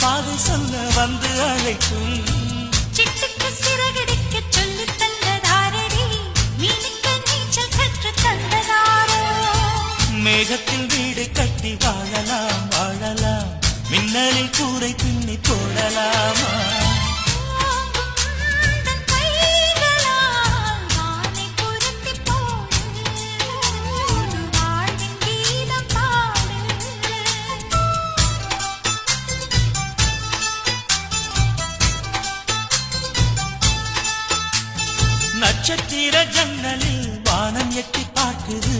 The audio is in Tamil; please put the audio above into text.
பாதை சொல்ல வந்து அழைக்கும். சிட்டுக்கு சிறகடிக்க சொல்லி தந்ததாரடி, மீனுக்கு நீச்சல் கற்று தந்ததாரோ. மேகத்தில் வீடு கட்டி வாழலாம் வாழலாம், மின்னலில் கூரை பின்னி போடலாமா? நட்சத்திர ஜன்னலில் வானம் எட்டி பார்க்குது.